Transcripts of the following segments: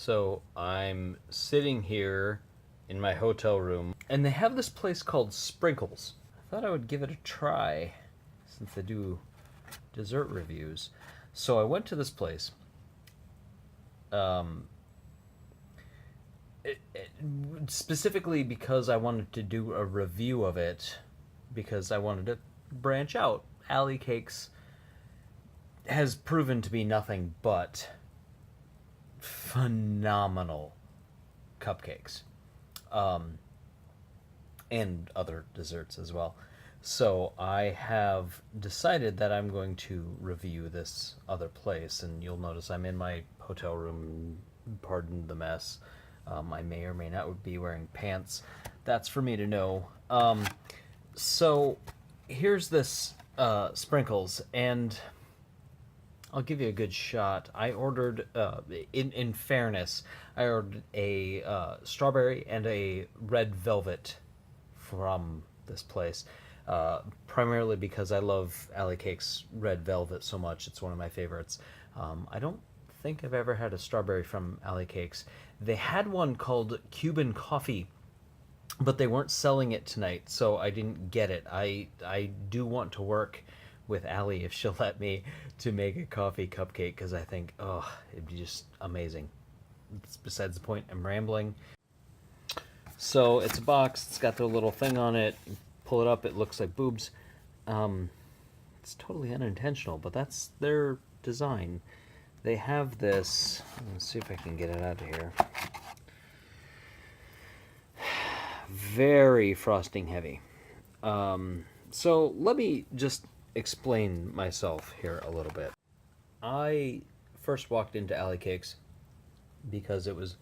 So I'm sitting here in my hotel room, and they have this place called Sprinkles. I thought I would give it a try since they do dessert reviews. So I went to this place, um, specifically because I wanted to do a review of it, because I wanted to branch out. Alley Cakes has proven to be nothing but phenomenal cupcakes, um, and other desserts as well. So I have decided that I'm going to review this other place, and you'll notice I'm in my hotel room. Pardon the mess. I may or may not be wearing pants. That's for me to know. So here's this sprinkles, and I'll give you a good shot. I ordered, in fairness, I ordered a strawberry and a red velvet from this place. Primarily because I love Alley Cake's red velvet so much. It's one of my favorites. I don't think I've ever had a strawberry from Alley Cakes. They had one called Cuban Coffee, but they weren't selling it tonight, so I didn't get it. I do want to work with Allie if she'll let me to make a coffee cupcake, because I think, oh, it'd be just amazing. It's besides the point. I'm rambling. So it's a box. It's got the little thing on it. You pull it up. It looks like boobs. It's totally unintentional, but that's their design. They have this. Let's see if I can get it out of here. Very frosting heavy. So let me just explain myself here a little bit. I first walked into Alley Cakes because it was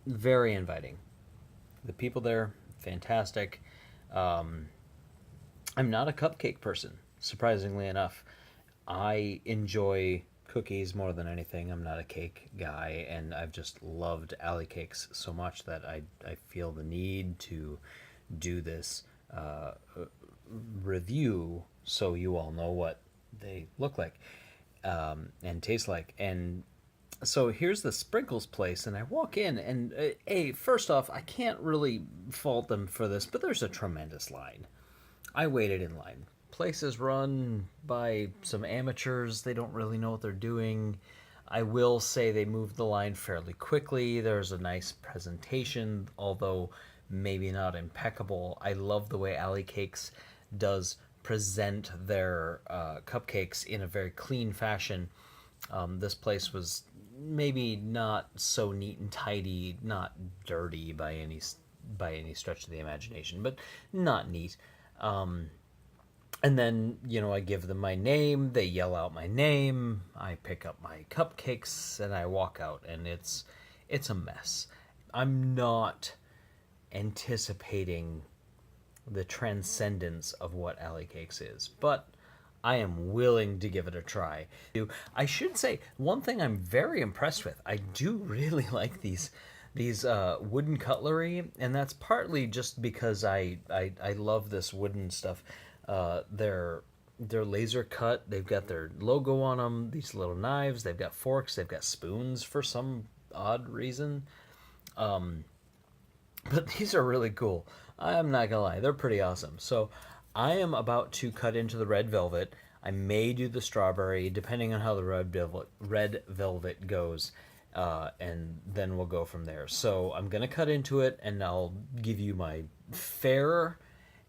very inviting. The people there, fantastic. I'm not a cupcake person, surprisingly enough. I enjoy cookies more than anything. I'm not a cake guy, and I've just loved Alley Cakes so much that I feel the need to do this review so you all know what they look like, and taste like. And so here's the Sprinkles place, and I walk in, and first off, I can't really fault them for this, but there's a tremendous line. I waited in line. Place is run by some amateurs. They don't really know what they're doing. I will say they moved the line fairly quickly. There's a nice presentation, although maybe not impeccable. I love the way Alley Cakes does present their cupcakes in a very clean fashion. This place was maybe not so neat and tidy, not dirty by any stretch of the imagination, but not neat. And then, I give them my name, they yell out my name, I pick up my cupcakes, and I walk out, and it's a mess. I'm not anticipating the transcendence of what Alley Cakes is, but I am willing to give it a try. I should say, one thing I'm very impressed with, I do really like these wooden cutlery, and that's partly just because I love this wooden stuff. They're laser cut. They've got their logo on them. These little knives. They've got forks. They've got spoons for some odd reason. But these are really cool. I'm not gonna lie. They're pretty awesome. So I am about to cut into the red velvet. I may do the strawberry, depending on how the red velvet goes. And then we'll go from there. So I'm gonna cut into it, and I'll give you my fair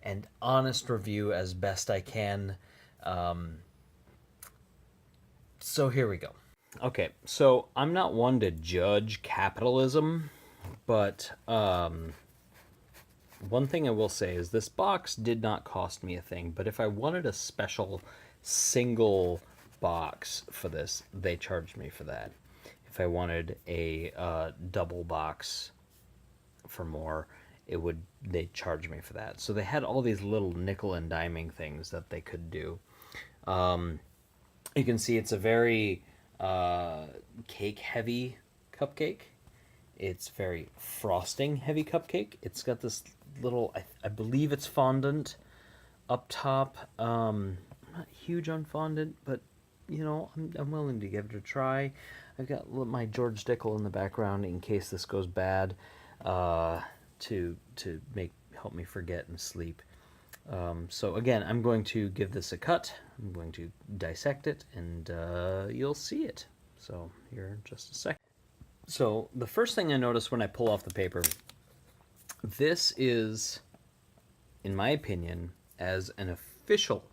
and honest review as best I can. So here we go. Okay, so I'm not one to judge capitalism, but one thing I will say is this box did not cost me a thing, but if I wanted a special single box for this, they charged me for that. If I wanted a double box for more, they'd charge me for that. So they had all these little nickel and diming things that they could do. You can see it's a very cake heavy cupcake. It's very frosting heavy cupcake. It's got this little, I believe it's fondant up top. I'm not huge on fondant, but I'm willing to give it a try. I've got my George Dickel in the background in case this goes bad, to make help me forget and sleep. So again, I'm going to give this a cut. I'm going to dissect it, and you'll see it. So here in just a sec. So the first thing I notice when I pull off the paper, this is, in my opinion, as an official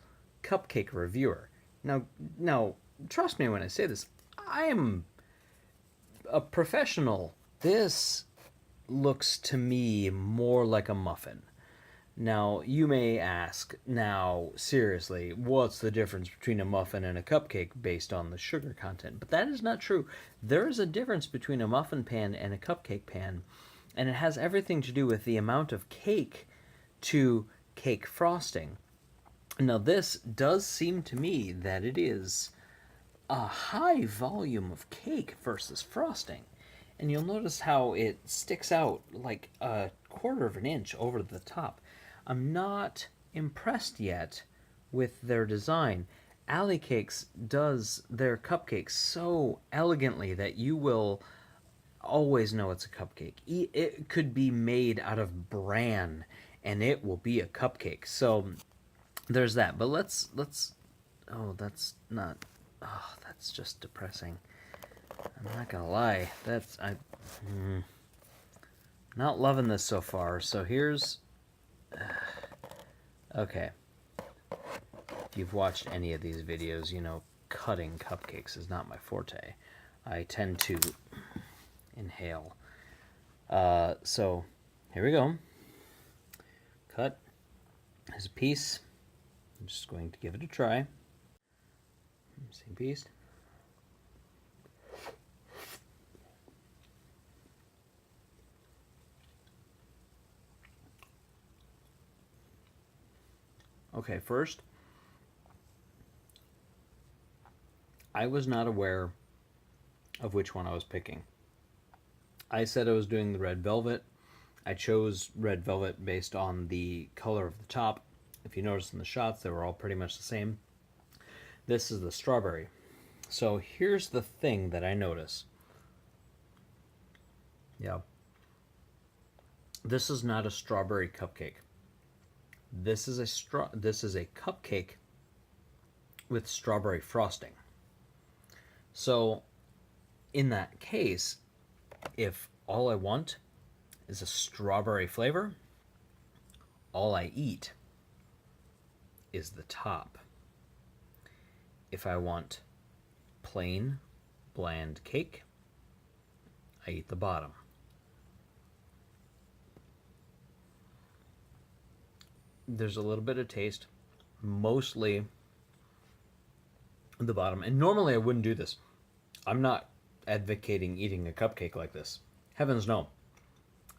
cupcake reviewer. Now, trust me when I say this. I am a professional. This looks to me more like a muffin. Now, you may ask, now, seriously, what's the difference between a muffin and a cupcake based on the sugar content? But that is not true. There is a difference between a muffin pan and a cupcake pan, and it has everything to do with the amount of cake to cake frosting. Now, this does seem to me that it is a high volume of cake versus frosting. And you'll notice how it sticks out like a quarter of an inch over the top. I'm not impressed yet with their design. Alley Cakes does their cupcakes so elegantly that you will always know it's a cupcake. It could be made out of bran and it will be a cupcake. So there's that. But let's oh, that's not, oh, that's just depressing. I'm not gonna lie. Not loving this so far. So here's okay. If you've watched any of these videos, you know cutting cupcakes is not my forte. I tend to inhale. So here we go. Cut. Here's a piece. I'm just going to give it a try. Same piece. Okay, first, I was not aware of which one I was picking. I said I was doing the red velvet. I chose red velvet based on the color of the top. If you notice in the shots, they were all pretty much the same. This is the strawberry. So here's the thing that I notice. Yeah. This is not a strawberry cupcake. This is a cupcake with strawberry frosting. So in that case, if all I want is a strawberry flavor, all I eat is the top. If I want plain, bland cake, I eat the bottom. There's a little bit of taste, mostly the bottom. And normally I wouldn't do this. I'm not advocating eating a cupcake like this. Heavens no.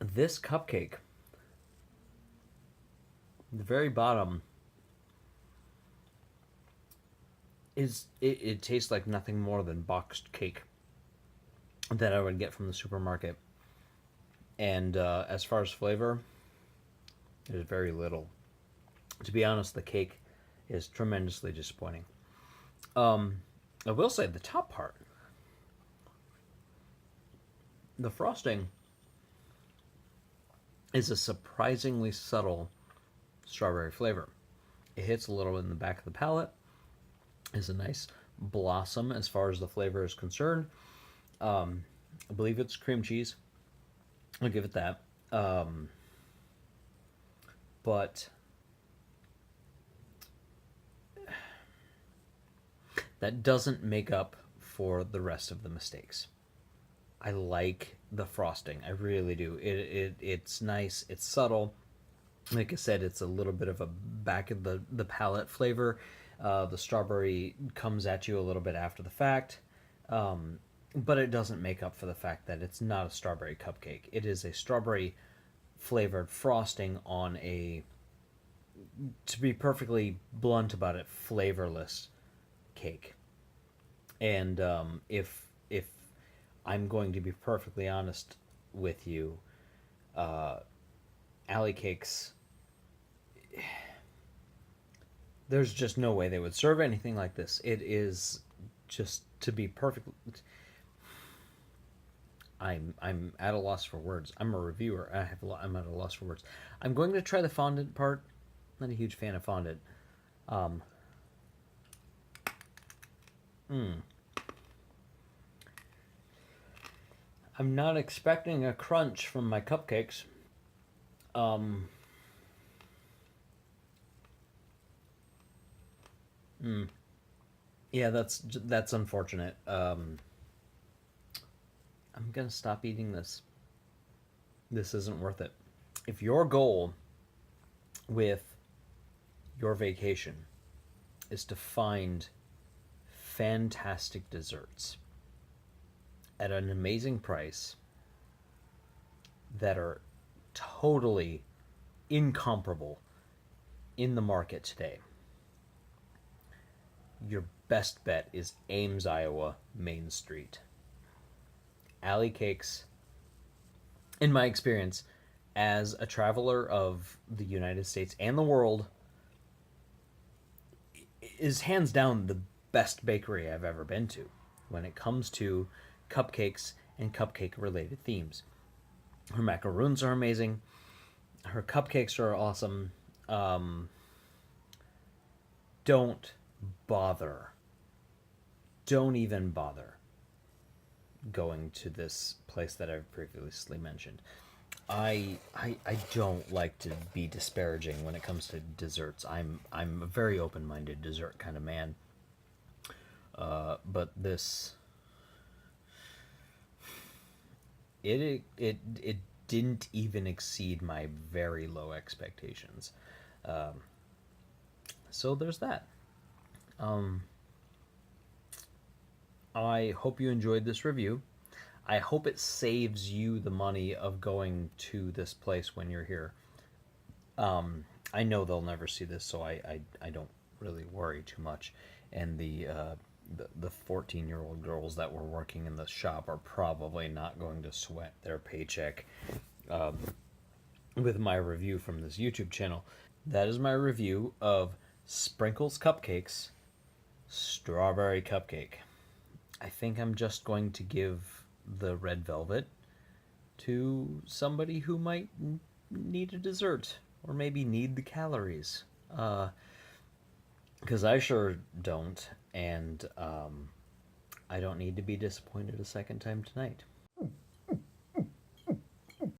This cupcake, the very bottom, it tastes like nothing more than boxed cake that I would get from the supermarket. And as far as flavor, there's very little. To be honest, the cake is tremendously disappointing. I will say the top part, the frosting is a surprisingly subtle strawberry flavor. It hits a little in the back of the palate. Is a nice blossom as far as the flavor is concerned. I believe it's cream cheese. I'll give it that. But that doesn't make up for the rest of the mistakes. I like the frosting. I really do. It's nice. It's subtle. Like I said, it's a little bit of a back of the palate flavor. The strawberry comes at you a little bit after the fact. But it doesn't make up for the fact that it's not a strawberry cupcake. It is a strawberry flavored frosting on a, to be perfectly blunt about it, flavorless cake. And if I'm going to be perfectly honest with you, Alley Cakes, there's just no way they would serve anything like this. It is just, to be perfect, I'm at a loss for words. I'm a reviewer. I'm at a loss for words. I'm going to try the fondant part. Not a huge fan of fondant. Um, mm, I'm not expecting a crunch from my cupcakes. Um, mm, yeah, that's unfortunate. I'm gonna stop eating this. This isn't worth it. If your goal with your vacation is to find fantastic desserts at an amazing price that are totally incomparable in the market today, your best bet is Ames, Iowa, Main Street. Alley Cakes, in my experience, as a traveler of the United States and the world, is hands down the best bakery I've ever been to when it comes to cupcakes and cupcake related themes. Her macaroons are amazing. Her cupcakes are awesome. Um, don't bother. Don't even bother going to this place that I've previously mentioned. I don't like to be disparaging when it comes to desserts. I'm a very open minded dessert kind of man. But this it didn't even exceed my very low expectations. Um, so there's that. Um, I hope you enjoyed this review. I hope it saves you the money of going to this place when you're here. I know they'll never see this, so I don't really worry too much. And the 14-year-old girls that were working in the shop are probably not going to sweat their paycheck um, with my review from this YouTube channel. That is my review of Sprinkles Cupcakes Strawberry Cupcake. I think I'm just going to give the red velvet to somebody who might need a dessert or maybe need the calories. Because I sure don't, and I don't need to be disappointed a second time tonight.